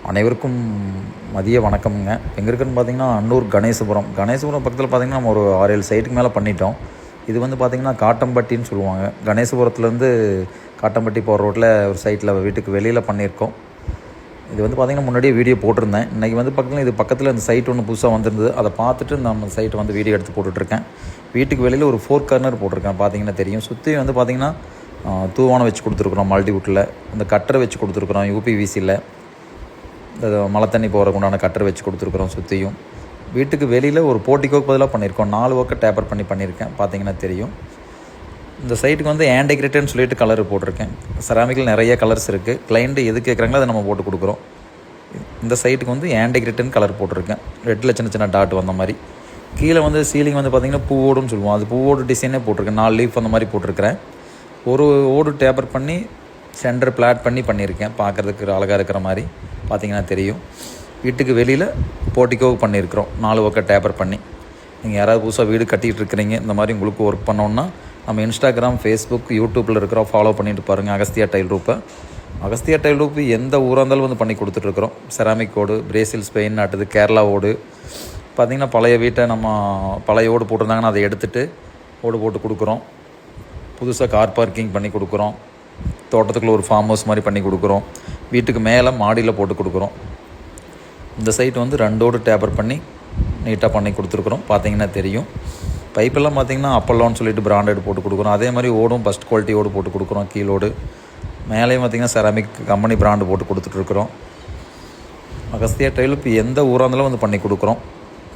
அனைவருக்கும் மதிய வணக்கம்ங்க. எங்கே இருக்குன்னு பார்த்தீங்கன்னா அன்னூர் கணேசபுரம் பக்கத்தில் பார்த்தீங்கன்னா நம்ம ஒரு 6-7 சைட்டுக்கு மேலே பண்ணிட்டோம். இது வந்து பார்த்திங்கன்னா காட்டம்பட்டின்னு சொல்லுவாங்க. கணேசபுரத்துலேருந்து காட்டம்பட்டி போகிற ரோட்டில் ஒரு சைட்டில் வீட்டுக்கு வெளியில் பண்ணியிருக்கோம். இது வந்து பார்த்திங்கன்னா முன்னாடியே வீடியோ போட்டிருந்தேன். இன்றைக்கி வந்து பக்கத்தில் இந்த சைட் ஒன்று புதுசாக வந்திருந்தது. அதை பார்த்துட்டு நம்ம சைட்டை வந்து வீடியோ எடுத்து போட்டுட்ருக்கேன். வீட்டுக்கு வெளியில் ஒரு 4 கார்னர் போட்டிருக்கேன். பார்த்திங்கன்னா தெரியும். சுற்றி வந்து பார்த்திங்கன்னா தூவானம் வச்சு கொடுத்துருக்குறோம். மல்டிவுட்டில் இந்த கட்டரை வச்சு கொடுத்துருக்குறோம். யூபிவிசியில் இந்த மழை தண்ணி போகிறக்கு உண்டான கட்டர் வச்சு கொடுத்துருக்குறோம். சுற்றியும் வீட்டுக்கு வெளியில் ஒரு போர்ட்டிக்கோக்கு பதிலாக பண்ணியிருக்கோம். 4 ஒர்க்கை டேப்பர் பண்ணியிருக்கேன். பார்த்தீங்கன்னா தெரியும். இந்த சைட்டுக்கு வந்து ஆன்டிகிரேட்டட்னு சொல்லிட்டு கலர் போட்டிருக்கேன். செராமிக்கில் நிறைய கலர்ஸ் இருக்குது. கிளைண்ட்டு எது கேட்குறாங்களோ அதை நம்ம போட்டு கொடுக்குறோம். இந்த சைட்டுக்கு வந்து ஆன்டிகிரேட்டட்னு கலர் போட்டிருக்கேன். ரெட்டில் சின்ன சின்ன டாட் வந்த மாதிரி. கீழே வந்து சீலிங் வந்து பார்த்திங்கன்னா பூவோடுன்னு சொல்லுவோம். அது பூவோடு டிசைனே போட்டிருக்கேன். 4 லீஃப் அந்த மாதிரி போட்டிருக்கிறேன். ஒரு ஓடு டேப்பர் பண்ணி சென்டர் பிளாட் பண்ணியிருக்கேன். பார்க்குறதுக்கு அழகாக இருக்கிற மாதிரி பார்த்திங்கன்னா தெரியும். வீட்டுக்கு வெளியில் போர்ட்டிக்கோவுக்கு பண்ணியிருக்கிறோம். 4 ஒர்க்கை டேப்பர் பண்ணி. நீங்கள் யாராவது புதுசாக வீடு கட்டிகிட்டு இருக்கிறீங்க, இந்த மாதிரி உங்களுக்கு ஒர்க் பண்ணோன்னா நம்ம இன்ஸ்டாகிராம், ஃபேஸ்புக், யூடியூப்பில் இருக்கிறோம். ஃபாலோ பண்ணிட்டு பாருங்கள். அகஸ்தியா டைல் ரூப்பு எந்த ஊராக இருந்தாலும் வந்து பண்ணி கொடுத்துட்ருக்குறோம். செராமிக் ஓடு, பிரேசில், ஸ்பெயின் நாட்டுது, கேரளா ஓடு. பார்த்திங்கன்னா பழைய வீட்டை நம்ம பழைய ஓடு போட்டிருந்தாங்கன்னா அதை எடுத்துகிட்டு ஓடு போட்டு கொடுக்குறோம். புதுசாக கார் பார்க்கிங் பண்ணி கொடுக்குறோம். தோட்டத்துக்குள்ளே ஒரு ஃபார்ம் ஹவுஸ் மாதிரி பண்ணி கொடுக்குறோம். வீட்டுக்கு மேலே மாடியில் போட்டு கொடுக்குறோம். இந்த சைட் வந்து 2 ஓடு டேப்பர் பண்ணி நீட்டாக பண்ணி கொடுத்துருக்குறோம். பார்த்தீங்கன்னா தெரியும். பைப்பெல்லாம் பார்த்திங்கன்னா அப்பல்லோன்னு சொல்லிட்டு பிராண்டட் போட்டு கொடுக்குறோம். அதே மாதிரி ஓடும் ஃபஸ்ட் குவாலிட்டி ஓடு போட்டு கொடுக்குறோம். கீழோடு மேலேயும் பார்த்திங்கன்னா செராமிக் கம்பெனி பிராண்டு போட்டு கொடுத்துட்ருக்குறோம். அகஸ்தியா டைல் ரூப் எந்த ஊராக இருந்தாலும் வந்து பண்ணி கொடுக்குறோம்.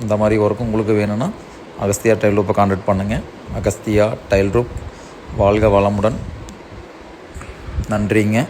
இந்த மாதிரி ஒர்க்கும் உங்களுக்கு வேணும்னா அகஸ்தியா டைல் ரூப்பை கான்டாக்ட் பண்ணுங்கள். அகஸ்தியா டைல் ரூப். வாழ்க வளமுடன். நன்றிங்க.